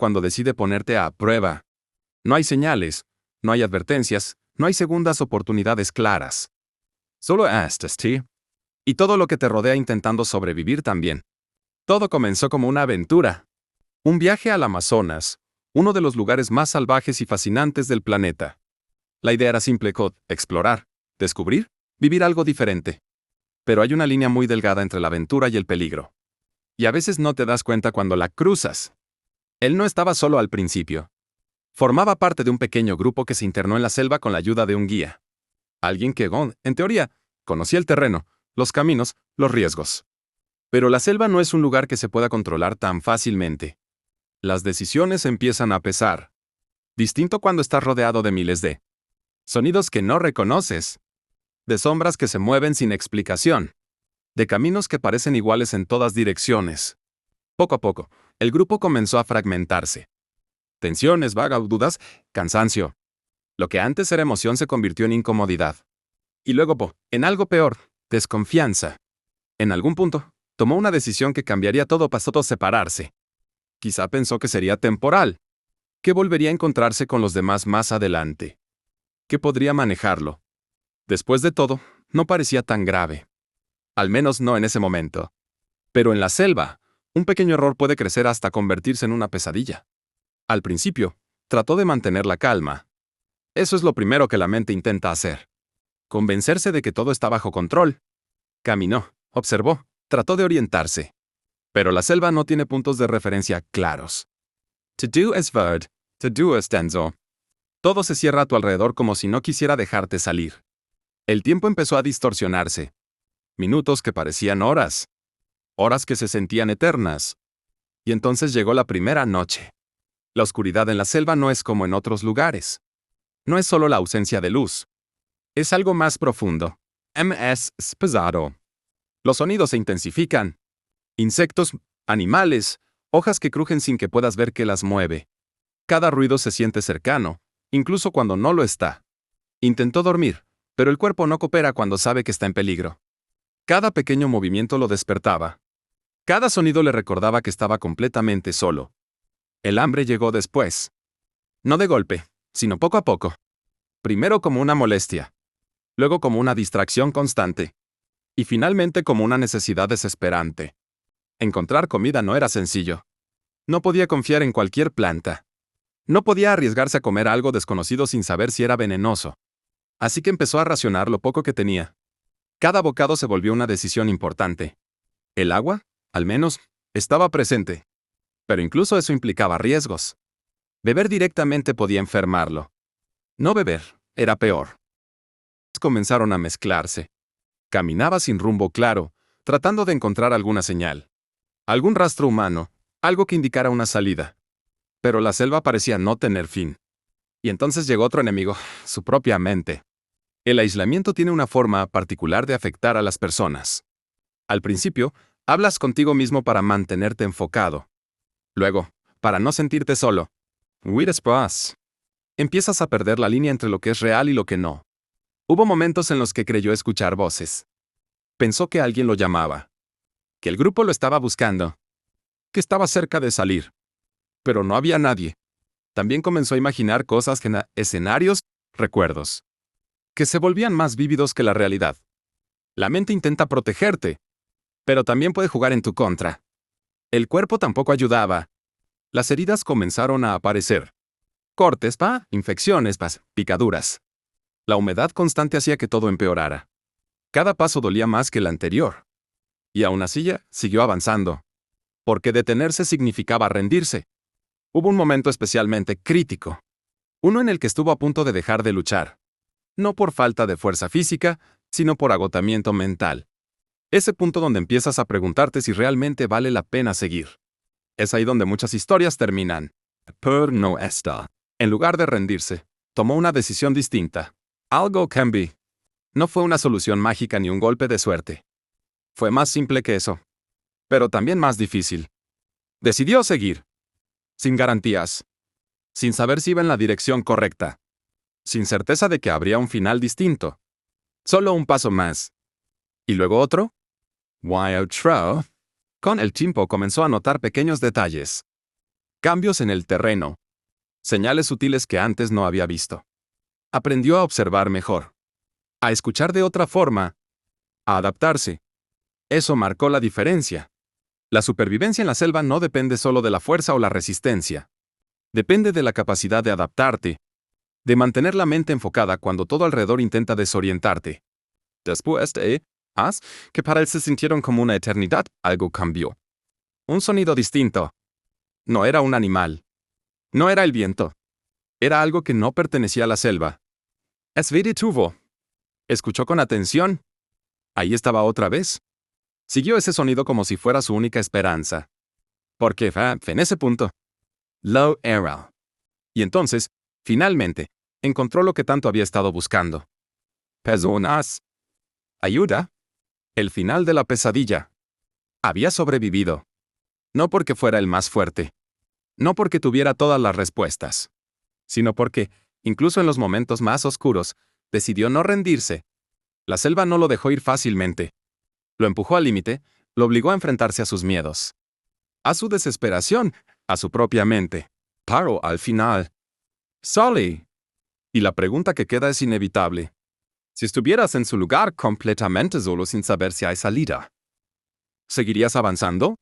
cuando decide ponerte a prueba. No hay señales, no hay advertencias, no hay segundas oportunidades claras. Solo estás, y todo lo que te rodea intentando sobrevivir también. Todo comenzó como una aventura. Un viaje al Amazonas, uno de los lugares más salvajes y fascinantes del planeta. La idea era simple, explorar, descubrir, vivir algo diferente. Pero hay una línea muy delgada entre la aventura y el peligro. Y a veces no te das cuenta cuando la cruzas. Él no estaba solo al principio. Formaba parte de un pequeño grupo que se internó en la selva con la ayuda de un guía. Alguien que, en teoría, conocía el terreno, los caminos, los riesgos. Pero la selva no es un lugar que se pueda controlar tan fácilmente. Las decisiones empiezan a pesar. Distinto cuando estás rodeado de miles de sonidos que no reconoces, de sombras que se mueven sin explicación, de caminos que parecen iguales en todas direcciones. Poco a poco, el grupo comenzó a fragmentarse. Tensiones, vagas dudas, cansancio. Lo que antes era emoción se convirtió en incomodidad. Y luego, en algo peor, desconfianza. En algún punto, tomó una decisión que cambiaría todo, pasó a separarse. Quizá pensó que sería temporal, que volvería a encontrarse con los demás más adelante, que podría manejarlo. Después de todo, no parecía tan grave. Al menos no en ese momento. Pero en la selva, un pequeño error puede crecer hasta convertirse en una pesadilla. Al principio, trató de mantener la calma. Eso es lo primero que la mente intenta hacer. Convencerse de que todo está bajo control. Caminó, observó, trató de orientarse. Pero la selva no tiene puntos de referencia claros. To do es verb, to do es denso. Todo se cierra a tu alrededor como si no quisiera dejarte salir. El tiempo empezó a distorsionarse. Minutos que parecían horas. Horas que se sentían eternas. Y entonces llegó la primera noche. La oscuridad en la selva no es como en otros lugares. No es solo la ausencia de luz. Es algo más profundo. Es pesado. Los sonidos se intensifican. Insectos, animales, hojas que crujen sin que puedas ver qué las mueve. Cada ruido se siente cercano, incluso cuando no lo está. Intentó dormir, pero el cuerpo no coopera cuando sabe que está en peligro. Cada pequeño movimiento lo despertaba. Cada sonido le recordaba que estaba completamente solo. El hambre llegó después. No de golpe, sino poco a poco. Primero como una molestia. Luego como una distracción constante. Y finalmente como una necesidad desesperante. Encontrar comida no era sencillo. No podía confiar en cualquier planta. No podía arriesgarse a comer algo desconocido sin saber si era venenoso. Así que empezó a racionar lo poco que tenía. Cada bocado se volvió una decisión importante. El agua, al menos, estaba presente. Pero incluso eso implicaba riesgos. Beber directamente podía enfermarlo. No beber era peor. Comenzaron a mezclarse. Caminaba sin rumbo claro, tratando de encontrar alguna señal. Algún rastro humano, algo que indicara una salida. Pero la selva parecía no tener fin. Y entonces llegó otro enemigo, su propia mente. El aislamiento tiene una forma particular de afectar a las personas. Al principio, hablas contigo mismo para mantenerte enfocado. Luego, para no sentirte solo. Después, empiezas a perder la línea entre lo que es real y lo que no. Hubo momentos en los que creyó escuchar voces. Pensó que alguien lo llamaba. Que el grupo lo estaba buscando. Que estaba cerca de salir. Pero no había nadie. También comenzó a imaginar cosas escenarios, recuerdos. Que se volvían más vívidos que la realidad. La mente intenta protegerte. Pero también puede jugar en tu contra. El cuerpo tampoco ayudaba. Las heridas comenzaron a aparecer. Cortes, infecciones, picaduras. La humedad constante hacía que todo empeorara. Cada paso dolía más que el anterior. Y aún así, siguió avanzando. Porque detenerse significaba rendirse. Hubo un momento especialmente crítico. Uno en el que estuvo a punto de dejar de luchar. No por falta de fuerza física, sino por agotamiento mental. Ese punto donde empiezas a preguntarte si realmente vale la pena seguir. Es ahí donde muchas historias terminan. Pero no está. En lugar de rendirse, tomó una decisión distinta. Algo cambió. No fue una solución mágica ni un golpe de suerte. Fue más simple que eso. Pero también más difícil. Decidió seguir. Sin garantías. Sin saber si iba en la dirección correcta. Sin certeza de que habría un final distinto. Solo un paso más. ¿Y luego otro? Con el tiempo comenzó a notar pequeños detalles. Cambios en el terreno. Señales sutiles que antes no había visto. Aprendió a observar mejor. A escuchar de otra forma. A adaptarse. Eso marcó la diferencia. La supervivencia en la selva no depende solo de la fuerza o la resistencia. Depende de la capacidad de adaptarte. De mantener la mente enfocada cuando todo alrededor intenta desorientarte. Después de que para él se sintieron como una eternidad, algo cambió. Un sonido distinto. No era un animal. No era el viento. Era algo que no pertenecía a la selva. Es tuvo. Escuchó con atención. Ahí estaba otra vez. Siguió ese sonido como si fuera su única esperanza. Porque en ese punto, lo era. Y entonces, finalmente, encontró lo que tanto había estado buscando. Personas. Ayuda. El final de la pesadilla. Había sobrevivido. No porque fuera el más fuerte. No porque tuviera todas las respuestas. Sino porque, incluso en los momentos más oscuros, decidió no rendirse. La selva no lo dejó ir fácilmente. Lo empujó al límite, lo obligó a enfrentarse a sus miedos. A su desesperación, a su propia mente. Paró al final. Sully. Y la pregunta que queda es inevitable. Si estuvieras en su lugar completamente solo sin saber si hay salida, ¿seguirías avanzando?